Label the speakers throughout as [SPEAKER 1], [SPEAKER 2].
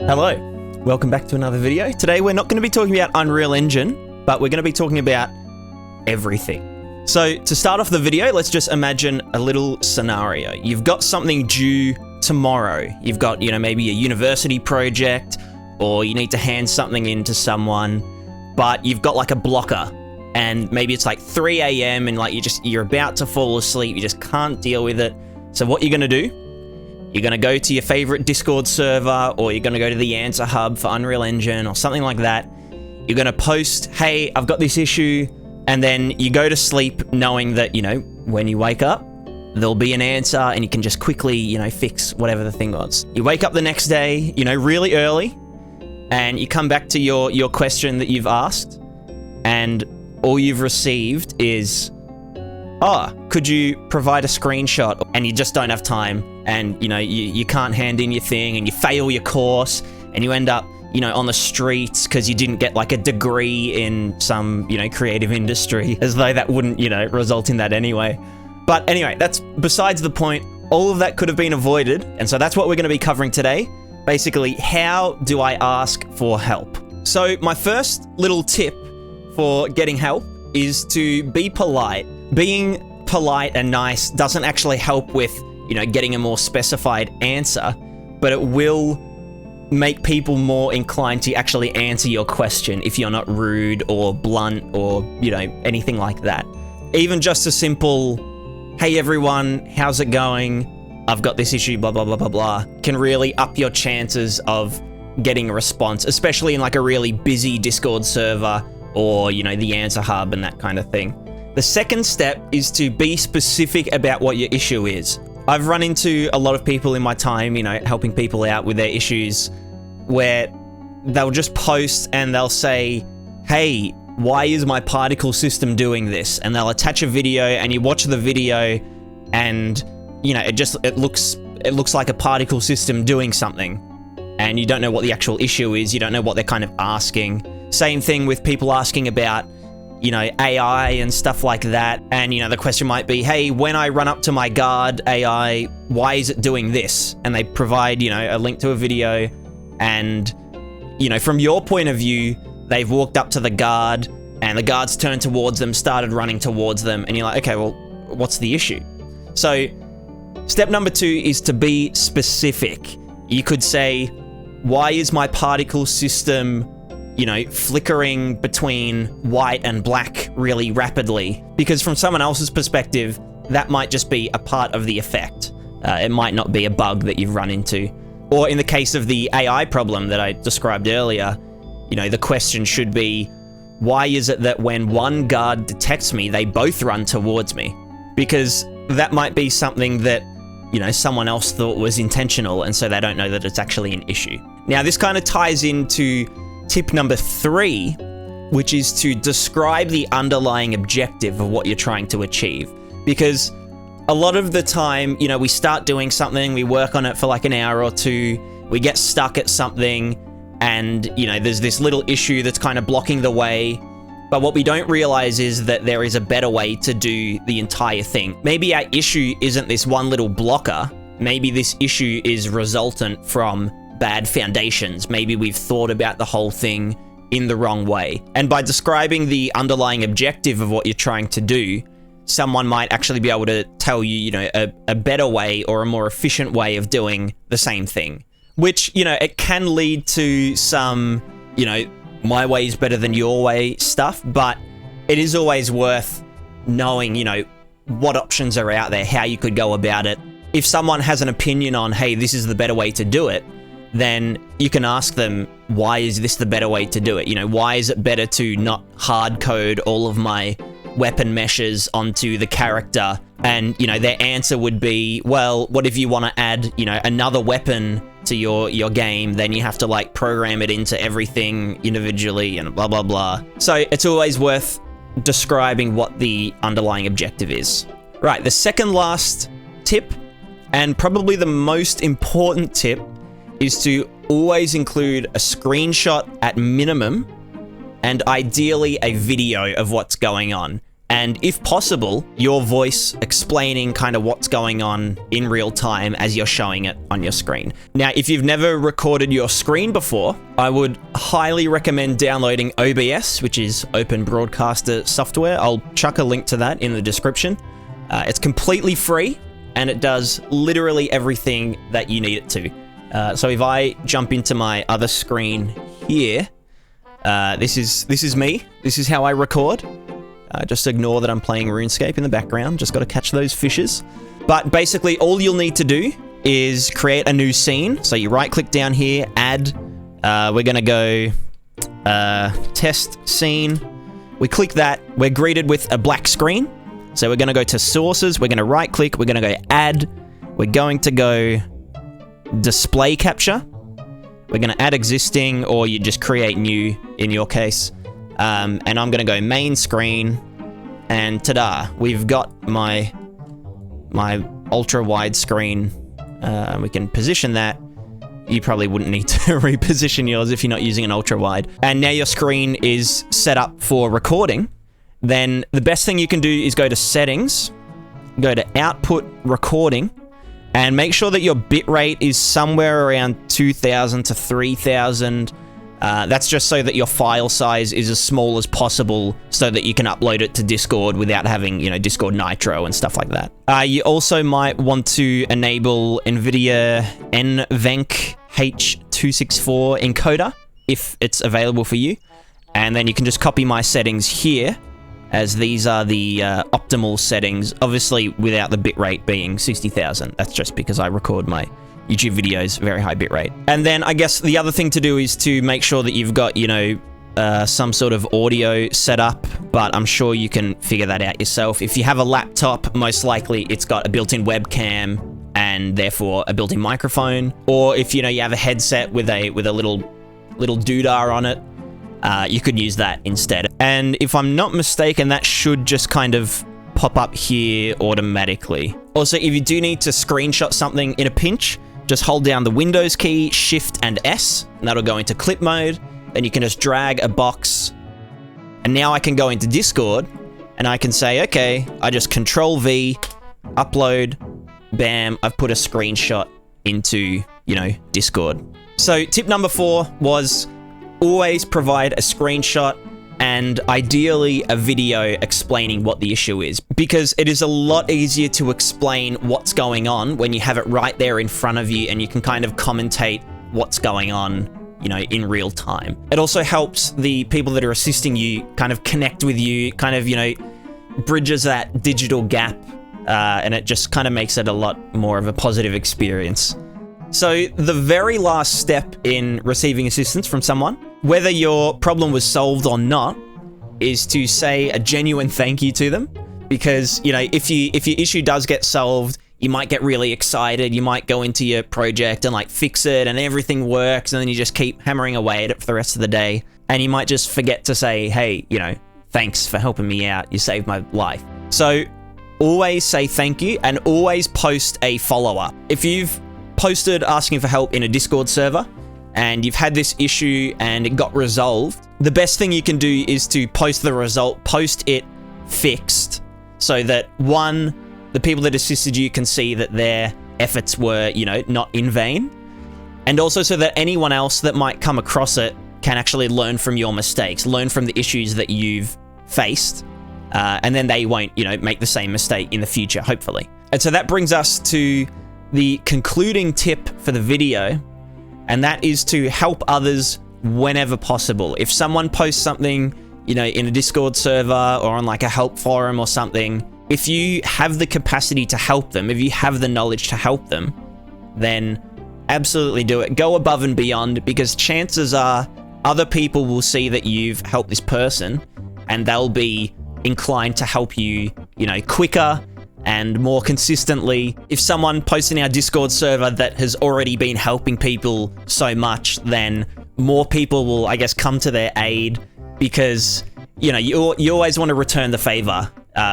[SPEAKER 1] Hello, welcome back to another video. Today we're not going to be talking about Unreal Engine, but we're going to be talking about everything. So to start off the video, let's just imagine a little scenario. You've got something due tomorrow. You've got, maybe a university project, or you need to hand something in to someone, but you've got like a blocker, and maybe it's like 3 a.m. and like you're about to fall asleep, you just can't deal with it. So what you're going to do? You're going to go to your favorite Discord server, or you're going to go to the answer hub for Unreal Engine or something like that. You're going to post, hey, I've got this issue, and then you go to sleep knowing that, when you wake up, there'll be an answer and you can just quickly, fix whatever the thing was. You wake up the next day, really early, and you come back to your question that you've asked, and all you've received is, could you provide a screenshot? And you just don't have time, and you can't hand in your thing, and you fail your course, and you end up on the streets because you didn't get like a degree in some creative industry, as though that wouldn't result in that anyway. But anyway, that's besides the point. All of that could have been avoided, and so that's what we're going to be covering today. Basically, how do I ask for help? So my first little tip for getting help is to be polite. Being polite and nice doesn't actually help with, getting a more specified answer, but it will make people more inclined to actually answer your question if you're not rude or blunt or, anything like that. Even just a simple, hey everyone, how's it going? I've got this issue, blah, blah, blah, blah, blah, can really up your chances of getting a response, especially in like a really busy Discord server or, the answer hub and that kind of thing. The second step is to be specific about what your issue is. I've run into a lot of people in my time, helping people out with their issues, where they'll just post and they'll say, hey, why is my particle system doing this? And they'll attach a video, and you watch the video and, it looks like a particle system doing something. And you don't know what the actual issue is. You don't know what they're kind of asking. Same thing with people asking about AI and stuff like that. And, the question might be, hey, when I run up to my guard AI, why is it doing this? And they provide, a link to a video. And, from your point of view, they've walked up to the guard and the guard's turned towards them, started running towards them. And you're like, okay, well, what's the issue? So step number 2 is to be specific. You could say, why is my particle system flickering between white and black really rapidly? Because from someone else's perspective, that might just be a part of the effect. It might not be a bug that you've run into. Or in the case of the AI problem that I described earlier, the question should be, why is it that when one guard detects me, they both run towards me? Because that might be something that, someone else thought was intentional, and so they don't know that it's actually an issue. Now, this kind of ties into tip number 3, which is to describe the underlying objective of what you're trying to achieve. Because a lot of the time, we start doing something, we work on it for like an hour or two, we get stuck at something, and, there's this little issue that's kind of blocking the way. But what we don't realize is that there is a better way to do the entire thing. Maybe our issue isn't this one little blocker. Maybe this issue is resultant from bad foundations. Maybe we've thought about the whole thing in the wrong way. And by describing the underlying objective of what you're trying to do, someone might actually be able to tell you, a better way or a more efficient way of doing the same thing. Which, it can lead to some, my way is better than your way stuff, but it is always worth knowing, what options are out there, how you could go about it. If someone has an opinion on, hey, this is the better way to do it, then you can ask them, why is this the better way to do it? Why is it better to not hard code all of my weapon meshes onto the character? And, their answer would be, well, what if you want to add, another weapon to your game? Then you have to like program it into everything individually and blah, blah, blah. So it's always worth describing what the underlying objective is. Right, the second last tip, and probably the most important tip, is to always include a screenshot at minimum, and ideally a video of what's going on. and if possible, your voice explaining kind of what's going on in real time as you're showing it on your screen. Now, if you've never recorded your screen before, I would highly recommend downloading OBS, which is Open Broadcaster Software. I'll chuck a link to that in the description. It's completely free, and it does literally everything that you need it to. So if I jump into my other screen here, this is me. This is how I record. Just ignore that I'm playing RuneScape in the background. Just got to catch those fishes. But basically, all you'll need to do is create a new scene. So you right-click down here, add. We're going to go test scene. We click that. We're greeted with a black screen. So we're going to go to sources. We're going to right-click. We're going to go add. We're going to go display capture. We're going to add existing, or you just create new in your case. And I'm going to go main screen, and ta-da, we've got my ultra wide screen. We can position that. You probably wouldn't need to reposition yours if you're not using an ultra wide. And now your screen is set up for recording. Then the best thing you can do is go to settings, go to output recording, and make sure that your bitrate is somewhere around 2000 to 3000. That's just so that your file size is as small as possible so that you can upload it to Discord without having, Discord Nitro and stuff like that. You also might want to enable NVIDIA nvme H264 encoder if it's available for you. And then you can just copy my settings here, as these are the optimal settings, obviously without the bitrate being 60,000. That's just because I record my YouTube videos very high bitrate. And then I guess the other thing to do is to make sure that you've got, some sort of audio set up, but I'm sure you can figure that out yourself. If you have a laptop, most likely it's got a built-in webcam and therefore a built-in microphone. Or if, you have a headset with a little doodah on it, you could use that instead. And if I'm not mistaken, that should just kind of pop up here automatically. Also, if you do need to screenshot something in a pinch, just hold down the Windows key, Shift and S, and that'll go into clip mode. Then you can just drag a box. And now I can go into Discord and I can say, okay, I just Control V, upload, bam, I've put a screenshot into, Discord. So tip number 4 was always provide a screenshot and ideally a video explaining what the issue is, because it is a lot easier to explain what's going on when you have it right there in front of you and you can kind of commentate what's going on, in real time. It also helps the people that are assisting you kind of connect with you, kind of, bridges that digital gap, and it just kind of makes it a lot more of a positive experience. So the very last step in receiving assistance from someone, whether your problem was solved or not, is to say a genuine thank you to them. Because, if your issue does get solved, you might get really excited. You might go into your project and fix it and everything works, and then you just keep hammering away at it for the rest of the day. And you might just forget to say, hey, thanks for helping me out. You saved my life. So always say thank you and always post a follow-up. If you've posted asking for help in a Discord server and you've had this issue and it got resolved, the best thing you can do is to post the result, post it fixed, so that one, the people that assisted you can see that their efforts were, not in vain, and also so that anyone else that might come across it can actually learn from your mistakes, learn from the issues that you've faced, and then they won't, make the same mistake in the future, hopefully. And so that brings us to the concluding tip for the video, and that is to help others whenever possible. If someone posts something, in a Discord server or on a help forum or something, if you have the capacity to help them, if you have the knowledge to help them, then absolutely do it. Go above and beyond, because chances are other people will see that you've helped this person and they'll be inclined to help you, quicker and more consistently. If someone posts in our Discord server that has already been helping people so much, then more people will, I guess, come to their aid, because, you always want to return the favor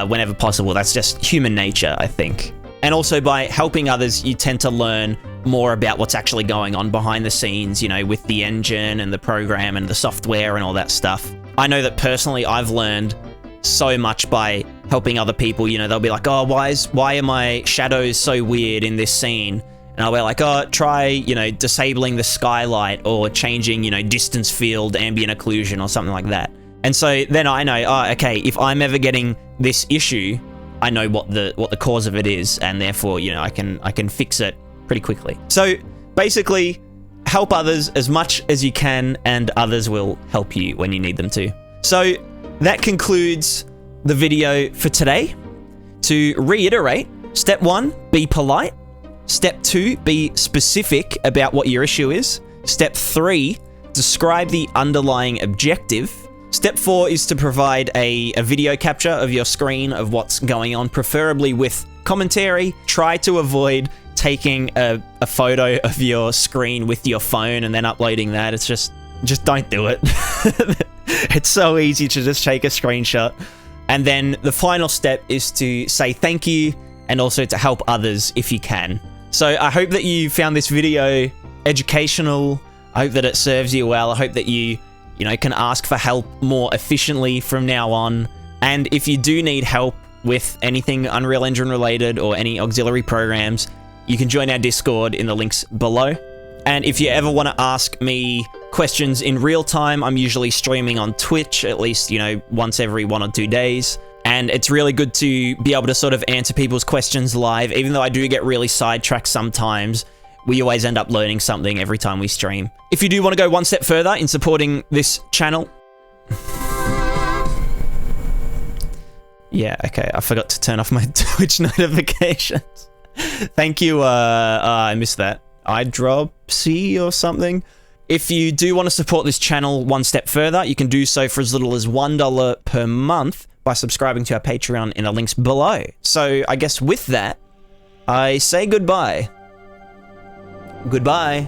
[SPEAKER 1] whenever possible. That's just human nature, I think. And also by helping others, you tend to learn more about what's actually going on behind the scenes, with the engine and the program and the software and all that stuff. I know that personally I've learned so much by helping other people. You know, they'll be like, oh, why are my shadows so weird in this scene? And I'll be like, oh, try, you know, disabling the skylight or changing, you know, distance field, ambient occlusion or something like that. And so then I know, oh, okay, if I'm ever getting this issue, I know what the cause of it is, and therefore, you know, I can fix it pretty quickly. So basically, help others as much as you can, and others will help you when you need them to. So that concludes the video for today. To reiterate, step 1, be polite. Step 2, be specific about what your issue is. Step 3, describe the underlying objective. Step 4 is to provide a video capture of your screen of what's going on, preferably with commentary. Try to avoid taking a photo of your screen with your phone and then uploading that. It's just don't do it. It's so easy to just take a screenshot. And then the final step is to say thank you, and also to help others if you can. So I hope that you found this video educational. I hope that it serves you well. I hope that you can ask for help more efficiently from now on. And if you do need help with anything Unreal Engine related or any auxiliary programs, you can join our Discord in the links below. And if you ever want to ask me questions in real time, I'm usually streaming on Twitch at least, you know, once every 1 or 2 days. And it's really good to be able to sort of answer people's questions live. Even though I do get really sidetracked sometimes, we always end up learning something every time we stream. If you do want to go one step further in supporting this channel... Yeah, okay, I forgot to turn off my Twitch notifications. Thank you, I missed that. iDropC or something. If you do want to support this channel one step further, you can do so for as little as $1 per month by subscribing to our Patreon in the links below. So I guess with that, I say goodbye. Goodbye.